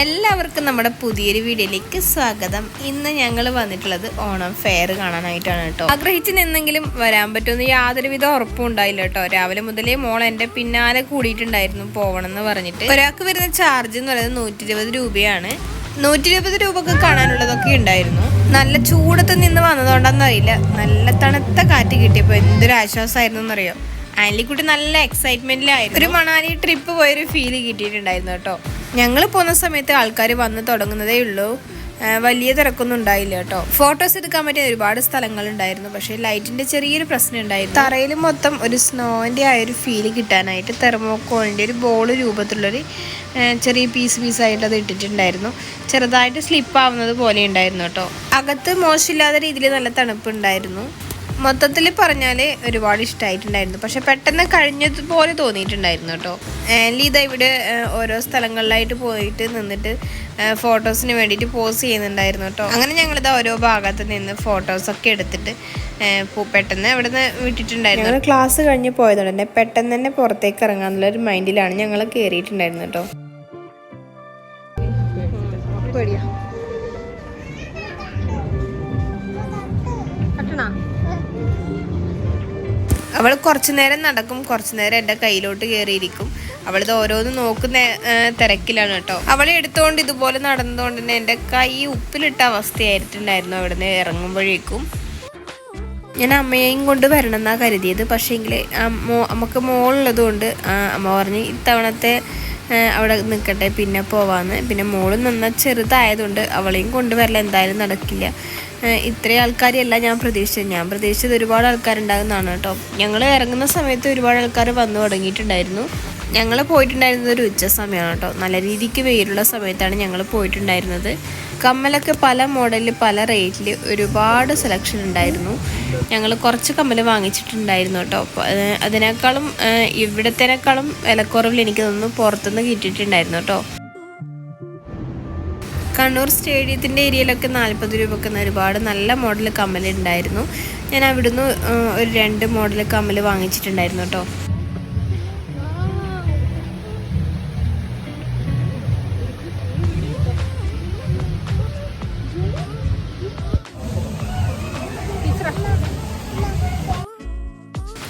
എല്ലാവർക്കും നമ്മുടെ പുതിയൊരു വീഡിയോയിലേക്ക് സ്വാഗതം. ഇന്ന് ഞങ്ങൾ വന്നിട്ടുള്ളത് ഓണം ഫെയർ കാണാനായിട്ടാണ് കേട്ടോ. ആഗ്രഹിച്ച് നിന്നെങ്കിലും വരാൻ പറ്റുമെന്ന് യാതൊരുവിധ ഉറപ്പും ഉണ്ടായില്ല കേട്ടോ. രാവിലെ മുതലേ മോൾ എൻ്റെ പിന്നാലെ കൂടിയിട്ടുണ്ടായിരുന്നു പോകണം എന്ന് പറഞ്ഞിട്ട്. ഒരാൾക്ക് വരുന്ന ചാർജ് എന്ന് പറയുന്നത് 120 രൂപയാണ്. 120 രൂപക്ക് കാണാനുള്ളതൊക്കെ ഉണ്ടായിരുന്നു. നല്ല ചൂടത്ത് നിന്ന് വന്നതുകൊണ്ടാണെന്നറിയില്ല, നല്ല തണുത്ത കാറ്റ് കിട്ടിയപ്പോൾ എന്തൊരു ആശ്വാസമായിരുന്നു എന്നറിയോ. ആൻലിക്കുട്ടി നല്ല എക്സൈറ്റ്മെന്റിലായിരുന്നു. ഒരു മണാലി ട്രിപ്പ് പോയൊരു ഫീല് കിട്ടിയിട്ടുണ്ടായിരുന്നു കേട്ടോ. ഞങ്ങൾ പോകുന്ന സമയത്ത് ആൾക്കാർ വന്ന് തുടങ്ങുന്നതേ ഉള്ളൂ, വലിയ തിരക്കൊന്നും ഉണ്ടായില്ല കേട്ടോ. ഫോട്ടോസ് എടുക്കാൻ പറ്റിയ ഒരുപാട് സ്ഥലങ്ങളുണ്ടായിരുന്നു, പക്ഷേ ലൈറ്റിന്റെ ചെറിയൊരു പ്രശ്നം ഉണ്ടായിരുന്നു. തറയിൽ മൊത്തം ഒരു സ്നോന്റെ ആയൊരു ഫീല് കിട്ടാനായിട്ട് തെർമോക്കോളിന്റെ ഒരു ബോൾ രൂപത്തിലുള്ളൊരു ചെറിയ പീസായിട്ട് അത് ഇട്ടിട്ടുണ്ടായിരുന്നു. ചെറുതായിട്ട് സ്ലിപ്പ് ആവുന്നത് പോലെ ഉണ്ടായിരുന്നു കേട്ടോ. അകത്ത് മോശമില്ലാത്ത രീതിയിൽ നല്ല തണുപ്പുണ്ടായിരുന്നു. മൊത്തത്തിൽ പറഞ്ഞാൽ ഒരുപാട് ഇഷ്ടമായിട്ടുണ്ടായിരുന്നു. പക്ഷെ പെട്ടെന്ന് കഴിഞ്ഞതുപോലെ തോന്നിയിട്ടുണ്ടായിരുന്നു കേട്ടോ. ലീത ഇവിടെ ഓരോ സ്ഥലങ്ങളിലായിട്ട് പോയിട്ട് നിന്നിട്ട് ഫോട്ടോസിന് വേണ്ടിയിട്ട് പോസ് ചെയ്യുന്നുണ്ടായിരുന്നു കേട്ടോ. അങ്ങനെ ഞങ്ങളിത് ഓരോ ഭാഗത്ത് നിന്ന് ഫോട്ടോസൊക്കെ എടുത്തിട്ട് പെട്ടെന്ന് അവിടെ നിന്ന് വിട്ടിട്ടുണ്ടായിരുന്നു. ഞങ്ങൾ ക്ലാസ് കഴിഞ്ഞ് പോയതുകൊണ്ട് തന്നെ പെട്ടെന്ന് തന്നെ പുറത്തേക്ക് ഇറങ്ങാന്നുള്ളൊരു മൈൻഡിലാണ് ഞങ്ങൾ കയറിയിട്ടുണ്ടായിരുന്നു കേട്ടോ. അവൾ കുറച്ചു നേരം നടക്കും, കുറച്ചു നേരം എൻ്റെ കയ്യിലോട്ട് കയറിയിരിക്കും. അവളിത് ഓരോന്ന് നോക്കുന്ന തിരക്കിലാണ് കേട്ടോ. അവളെ എടുത്തുകൊണ്ട് ഇതുപോലെ നടന്നതുകൊണ്ട് തന്നെ എൻ്റെ കൈ ഉപ്പിലിട്ട അവസ്ഥയായിട്ടുണ്ടായിരുന്നു അവിടുന്ന് ഇറങ്ങുമ്പോഴേക്കും. ഞാൻ അമ്മയെയും കൊണ്ട് വരണം എന്നാണ് കരുതിയത്. പക്ഷേങ്കിൽ നമുക്ക് മോളുള്ളത് കൊണ്ട് അമ്മ പറഞ്ഞ് ഇത്തവണത്തെ അവിടെ നിൽക്കട്ടെ, പിന്നെ പോവാന്ന്. പിന്നെ മോള് നന്നാ ചെറുതായതുകൊണ്ട് അവളെയും കൊണ്ടുവരല എന്തായാലും നടക്കില്ല. ഇത്രയും ആൾക്കാരെയല്ല ഞാൻ പ്രതീക്ഷിച്ചത് ഒരുപാട് ആൾക്കാരുണ്ടാകുന്നതാണ് കേട്ടോ. ഞങ്ങൾ ഇറങ്ങുന്ന സമയത്ത് ഒരുപാട് ആൾക്കാർ വന്നു തുടങ്ങിയിട്ടുണ്ടായിരുന്നു. ഞങ്ങൾ പോയിട്ടുണ്ടായിരുന്നത് ഒരു ഉച്ച സമയമാണ് കേട്ടോ. നല്ല രീതിക്ക് വെയിലുള്ള സമയത്താണ് ഞങ്ങൾ പോയിട്ടുണ്ടായിരുന്നത്. കമ്മലൊക്കെ പല മോഡലിൽ പല റേറ്റിൽ ഒരുപാട് സെലക്ഷൻ ഉണ്ടായിരുന്നു. ഞങ്ങൾ കുറച്ച് കമ്മൽ വാങ്ങിച്ചിട്ടുണ്ടായിരുന്നു കേട്ടോ. അതിനേക്കാളും ഇവിടത്തേനേക്കാളും വിലക്കുറവിൽ എനിക്ക് തോന്നുന്നു പുറത്തുനിന്ന് കിട്ടിയിട്ടുണ്ടായിരുന്നു കേട്ടോ. കണ്ണൂർ സ്റ്റേഡിയത്തിൻ്റെ ഏരിയയിലൊക്കെ 40 രൂപക്ക് ഒരുപാട് നല്ല മോഡൽ കമ്മൽ ഉണ്ടായിരുന്നു. ഞാൻ അവിടുന്ന് ഒരു 2 മോഡൽ കമ്മൽ വാങ്ങിച്ചിട്ടുണ്ടായിരുന്നു കേട്ടോ.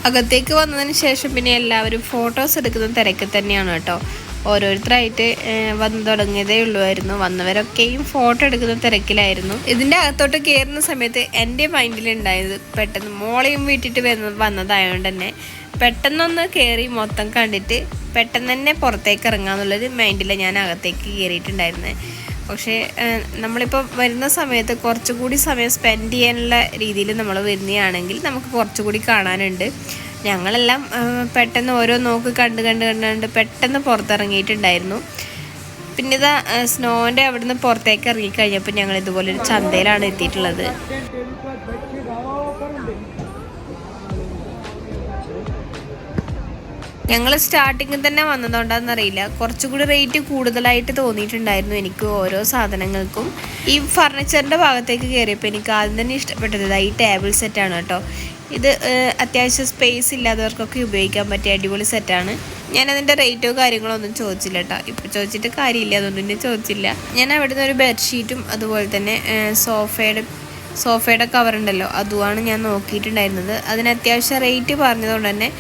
അകത്തേക്ക് വന്നതിന് ശേഷം പിന്നെ എല്ലാവരും ഫോട്ടോസ് എടുക്കുന്ന തിരക്ക് തന്നെയാണ് കേട്ടോ. ഓരോരുത്തരായിട്ട് വന്നു തുടങ്ങിയതേ ഉള്ളുമായിരുന്നു. വന്നവരൊക്കെയും ഫോട്ടോ എടുക്കുന്ന തിരക്കിലായിരുന്നു. ഇതിൻ്റെ അകത്തോട്ട് കയറുന്ന സമയത്ത് എൻ്റെ മൈൻഡിലുണ്ടായത് പെട്ടെന്ന് മോളെയും വീട്ടിട്ട് വന്നതായതുകൊണ്ട് തന്നെ പെട്ടെന്നൊന്ന് കയറി മൊത്തം കണ്ടിട്ട് പെട്ടെന്ന് തന്നെ പുറത്തേക്ക് ഇറങ്ങാമെന്നുള്ളൊരു മൈൻഡിലാണ് ഞാൻ അകത്തേക്ക് കയറിയിട്ടുണ്ടായിരുന്നത്. പക്ഷേ നമ്മളിപ്പോൾ വരുന്ന സമയത്ത് കുറച്ചുകൂടി സമയം സ്പെൻഡ് ചെയ്യാനുള്ള രീതിയിൽ നമ്മൾ വരുന്നതാണെങ്കിൽ നമുക്ക് കുറച്ചുകൂടി കാണാനുണ്ട്. ഞങ്ങളെല്ലാം പെട്ടെന്ന് ഓരോ നോക്ക് കണ്ട് പെട്ടെന്ന് പുറത്തിറങ്ങിയിട്ടുണ്ടായിരുന്നു. പിന്നെ ഇതാ സ്നോൻ്റെ അവിടുന്ന് പുറത്തേക്ക് ഇറങ്ങിക്കഴിഞ്ഞപ്പോൾ ഞങ്ങൾ ഇതുപോലൊരു ചന്തയിലാണ് എത്തിയിട്ടുള്ളത്. ഞങ്ങൾ സ്റ്റാർട്ടിങ്ങിൽ തന്നെ വന്നതുകൊണ്ടാണെന്നറിയില്ല, കുറച്ചുകൂടി റേറ്റ് കൂടുതലായിട്ട് തോന്നിയിട്ടുണ്ടായിരുന്നു എനിക്ക് ഓരോ സാധനങ്ങൾക്കും. ഈ ഫർണിച്ചറിൻ്റെ ഭാഗത്തേക്ക് കയറിയപ്പോൾ എനിക്ക് ആദ്യം തന്നെ ഇഷ്ടപ്പെട്ടത് ഈ ടേബിൾ സെറ്റാണ് കേട്ടോ. ഇത് അത്യാവശ്യം സ്പേസ് ഇല്ലാത്തവർക്കൊക്കെ ഉപയോഗിക്കാൻ പറ്റിയ അടിപൊളി സെറ്റാണ്. ഞാനതിൻ്റെ റേറ്റോ കാര്യങ്ങളോ ഒന്നും ചോദിച്ചില്ല കേട്ടോ. ഇപ്പോൾ ചോദിച്ചിട്ട് കാര്യമില്ല, അതുകൊണ്ട് തന്നെ ചോദിച്ചില്ല. ഞാൻ അവിടുന്ന് ഒരു ബെഡ്ഷീറ്റും അതുപോലെ തന്നെ സോഫയുടെ കവറുണ്ടല്ലോ, അതുമാണ് ഞാൻ നോക്കിയിട്ടുണ്ടായിരുന്നത്. അതിന് അത്യാവശ്യം റേറ്റ് പറഞ്ഞതുകൊണ്ട് തന്നെ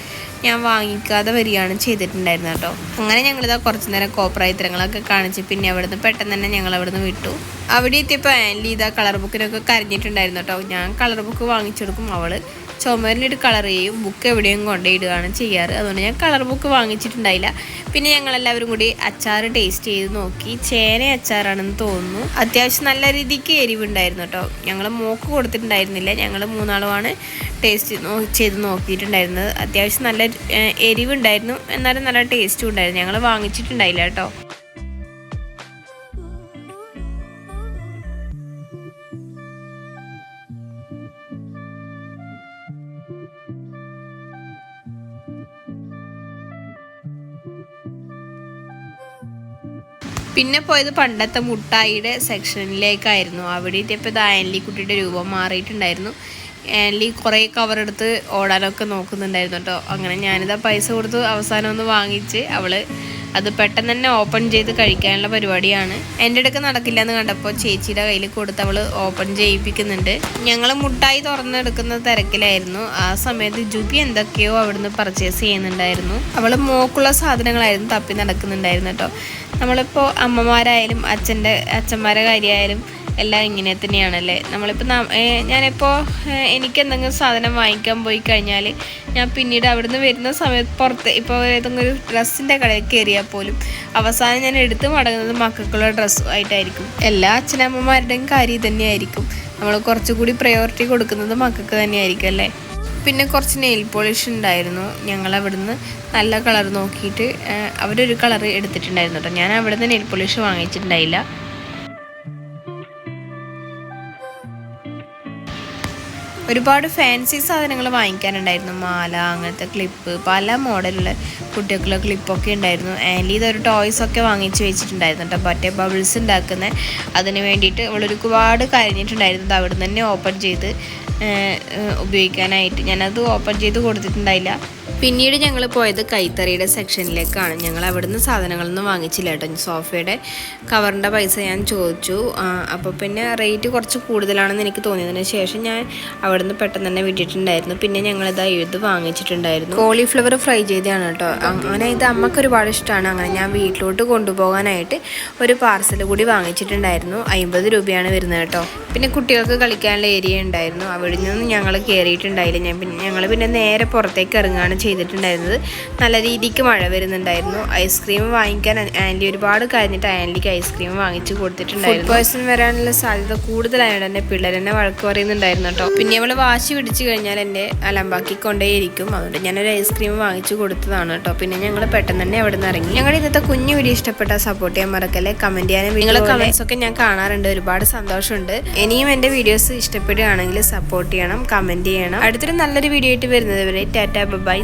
ഞാൻ വാങ്ങിക്കാതെ വരികയാണ് ചെയ്തിട്ടുണ്ടായിരുന്നത് കേട്ടോ. അങ്ങനെ ഞങ്ങളിതാ കുറച്ച് നേരം കോപ്രായിത്തരങ്ങളൊക്കെ കാണിച്ച് പിന്നെ അവിടുന്ന് പെട്ടെന്ന് തന്നെ ഞങ്ങൾ അവിടുന്ന് വിട്ടു. അവിടെ എത്തിയപ്പോൾ ആൻലി ഇതാ കളർ ബുക്കിനൊക്കെ കരഞ്ഞിട്ടുണ്ടായിരുന്നു കേട്ടോ. ഞാൻ കളർ ബുക്ക് വാങ്ങിച്ചു കൊടുക്കും, അവൾ ചുമരിലിട്ട് കളർ ചെയ്യും, ബുക്ക് എവിടെയും കൊണ്ടുപോയിടുകയാണ് ചെയ്യാറ്. അതുകൊണ്ട് ഞാൻ കളർ ബുക്ക് വാങ്ങിച്ചിട്ടുണ്ടായില്ല. പിന്നെ ഞങ്ങളെല്ലാവരും കൂടി അച്ചാർ ടേസ്റ്റ് ചെയ്ത് നോക്കി. ചേന അച്ചാറാണെന്ന് തോന്നുന്നു. അത്യാവശ്യം നല്ല രീതിക്ക് എരിവുണ്ടായിരുന്നു കേട്ടോ. ഞങ്ങൾ മോക്ക് കൊടുത്തിട്ടുണ്ടായിരുന്നില്ല, ഞങ്ങൾ 3 ആളുമാണ് ടേസ്റ്റ് ചെയ്ത് നോക്കിയിട്ടുണ്ടായിരുന്നത്. അത്യാവശ്യം നല്ല എരിവുണ്ടായിരുന്നു, എന്നാലും നല്ല ടേസ്റ്റും ഉണ്ടായിരുന്നു. ഞങ്ങൾ വാങ്ങിച്ചിട്ടുണ്ടായില്ല കേട്ടോ. പിന്നെ പോയത് പണ്ടത്തെ മുട്ടായിയുടെ സെക്ഷനിലേക്കായിരുന്നു. അവിടെ എത്തിയപ്പോൾ ഇത് ആൻലിക്കുട്ടിയുടെ രൂപം മാറിയിട്ടുണ്ടായിരുന്നു. ആൻലി കുറേ കവറെടുത്ത് ഓടാനൊക്കെ നോക്കുന്നുണ്ടായിരുന്നു കേട്ടോ. അങ്ങനെ ഞാനിതാ പൈസ കൊടുത്ത് അവസാനം ഒന്ന് വാങ്ങിച്ച് അവൾ അത് പെട്ടെന്ന് തന്നെ ഓപ്പൺ ചെയ്ത് കഴിക്കാനുള്ള പരിപാടിയാണ്. എൻ്റെ അടുക്ക് നടക്കില്ല എന്ന് കണ്ടപ്പോൾ ചേച്ചിയുടെ കയ്യിൽ കൊടുത്ത് അവൾ ഓപ്പൺ ചെയ്യിപ്പിക്കുന്നുണ്ട്. ഞങ്ങൾ മുട്ടായി തുറന്നെടുക്കുന്ന തിരക്കിലായിരുന്നു. ആ സമയത്ത് ജുബി എന്തൊക്കെയോ അവിടുന്ന് പർച്ചേസ് ചെയ്യുന്നുണ്ടായിരുന്നു. അവൾ മോക്കുള്ള സാധനങ്ങളായിരുന്നു തപ്പി നടക്കുന്നുണ്ടായിരുന്നു കേട്ടോ. നമ്മളിപ്പോൾ അമ്മമാരായാലും അച്ഛന്മാരുടെ കാര്യമായാലും എല്ലാം ഇങ്ങനെ തന്നെയാണല്ലേ. ഞാനിപ്പോൾ എനിക്ക് എന്തെങ്കിലും സാധനം വാങ്ങിക്കാൻ പോയി കഴിഞ്ഞാൽ ഞാൻ പിന്നീട് അവിടുന്ന് വരുന്ന സമയത്ത് പുറത്ത് ഇപ്പോൾ ഏതെങ്കിലും ഒരു ഡ്രസ്സിൻ്റെ കടയിൽ കയറിയാൽ പോലും അവസാനം ഞാൻ എടുത്ത് മടങ്ങുന്നത് മക്കൾക്കുള്ള ഡ്രസ്സുമായിട്ടായിരിക്കും. എല്ലാ അച്ഛനമ്മമാരുടെയും കാര്യം തന്നെയായിരിക്കും. നമ്മൾ കുറച്ചുകൂടി പ്രയോറിറ്റി കൊടുക്കുന്നത് മക്കൾക്ക് തന്നെയായിരിക്കും അല്ലേ. പിന്നെ കുറച്ച് നെയിൽ പോളിഷ് ഉണ്ടായിരുന്നു. ഞങ്ങൾ അവിടുന്ന് നല്ല കളർ നോക്കിയിട്ട് അവരൊരു കളർ എടുത്തിട്ടുണ്ടായിരുന്നു കേട്ടോ. ഞാൻ അവിടുന്ന് നെയിൽ പോളിഷ് വാങ്ങിച്ചിട്ടുണ്ടായില്ല. ഒരുപാട് ഫാൻസി സാധനങ്ങൾ വാങ്ങിക്കാനുണ്ടായിരുന്നു. മാല, അങ്ങനത്തെ ക്ലിപ്പ്, പല മോഡലുള്ള കുട്ടികൾക്കുള്ള ക്ലിപ്പൊക്കെ ഉണ്ടായിരുന്നു. ആൻലി ഇതൊരു ടോയ്സൊക്കെ വാങ്ങിച്ച് വെച്ചിട്ടുണ്ടായിരുന്നു കേട്ടോ. മറ്റേ ബബിൾസ് ഉണ്ടാക്കുന്ന അതിന് വേണ്ടിയിട്ട് ഒരുപാട് കഴിഞ്ഞിട്ടുണ്ടായിരുന്നത് അവിടെ നിന്ന് തന്നെ ഓപ്പൺ ചെയ്ത് ഉപയോഗിക്കാനായിട്ട്. ഞാനത് ഓപ്പൺ ചെയ്ത് കൊടുത്തിട്ടുണ്ടായില്ല. പിന്നീട് ഞങ്ങൾ പോയത് കൈത്തറിയുടെ സെക്ഷനിലേക്കാണ്. ഞങ്ങൾ അവിടുന്ന് സാധനങ്ങളൊന്നും വാങ്ങിച്ചില്ല കേട്ടോ. സോഫയുടെ കവറിൻ്റെ പൈസ ഞാൻ ചോദിച്ചു. അപ്പോൾ പിന്നെ റേറ്റ് കുറച്ച് കൂടുതലാണെന്ന് എനിക്ക് തോന്നിയതിന് ശേഷം ഞാൻ അവിടുന്ന് പെട്ടെന്ന് തന്നെ വിട്ടിട്ടുണ്ടായിരുന്നു. പിന്നെ ഞങ്ങളിത് വാങ്ങിച്ചിട്ടുണ്ടായിരുന്നു. കോളിഫ്ലവർ ഫ്രൈ ചെയ്തതാണ് കേട്ടോ. അങ്ങനെ ഇത് അമ്മക്ക് ഒരുപാട് ഇഷ്ടമാണ്. അങ്ങനെ ഞാൻ വീട്ടിലോട്ട് കൊണ്ടുപോകാനായിട്ട് ഒരു പാർസൽ കൂടി വാങ്ങിച്ചിട്ടുണ്ടായിരുന്നു. 50 രൂപയാണ് വരുന്നത് കേട്ടോ. പിന്നെ കുട്ടികൾക്ക് കളിക്കാനുള്ള ഏരിയ ഉണ്ടായിരുന്നു. അവിടെ നിന്ന് ഞങ്ങൾ കയറിയിട്ടുണ്ടായില്ല. ഞങ്ങൾ പിന്നെ നേരെ പുറത്തേക്ക് ഇറങ്ങുകയാണ് ചെയ്തിട്ടുണ്ടായിരുന്നത്. നല്ല രീതിക്ക് മഴ വരുന്നുണ്ടായിരുന്നു. ഐസ്ക്രീം വാങ്ങിക്കാൻ ആൻലി ഒരുപാട് കഴിഞ്ഞിട്ട് ആൻലിക്ക് ഐസ്ക്രീം വാങ്ങിച്ച് കൊടുത്തിട്ടുണ്ടായിരുന്നു. ഫുഡ് പോയ്സൺ വരാനുള്ള സാധ്യത കൂടുതലായത് തന്നെ പിള്ളേർ എന്നെ വഴക്ക് പറയുന്നുണ്ടായിരുന്നു കേട്ടോ. പിന്നെ അവൾ വാശി പിടിച്ചു കഴിഞ്ഞാൽ എന്നെ അലമ്പാക്കിക്കൊണ്ടേയിരിക്കും. അതുകൊണ്ട് ഞാനൊരു ഐസ്ക്രീം വാങ്ങിച്ചു കൊടുത്തതാണ് കേട്ടോ. പിന്നെ ഞങ്ങൾ പെട്ടെന്ന് തന്നെ അവിടെ നിന്ന് ഇറങ്ങി. ഞങ്ങളുടെ ഇന്നത്തെ കുഞ്ഞു വീഡിയോ ഇഷ്ടപ്പെട്ടാൽ സപ്പോർട്ട് ചെയ്യാൻ മറക്കല്ലേ. കമന്റ് ചെയ്യാനും നിങ്ങളുടെ കമന്റ്സ് ഒക്കെ ഞാൻ കാണാറുണ്ട്. ഒരുപാട് സന്തോഷമുണ്ട്. ഇനിയും എൻ്റെ വീഡിയോസ് ഇഷ്ടപ്പെടുകയാണെങ്കിൽ സപ്പോർട്ട് ചെയ്യണം, കമന്റ് ചെയ്യണം. അടുത്തൊരു നല്ലൊരു വീഡിയോ ആയിട്ട് വരുന്നത് വരെ ടാറ്റാ ബൈ.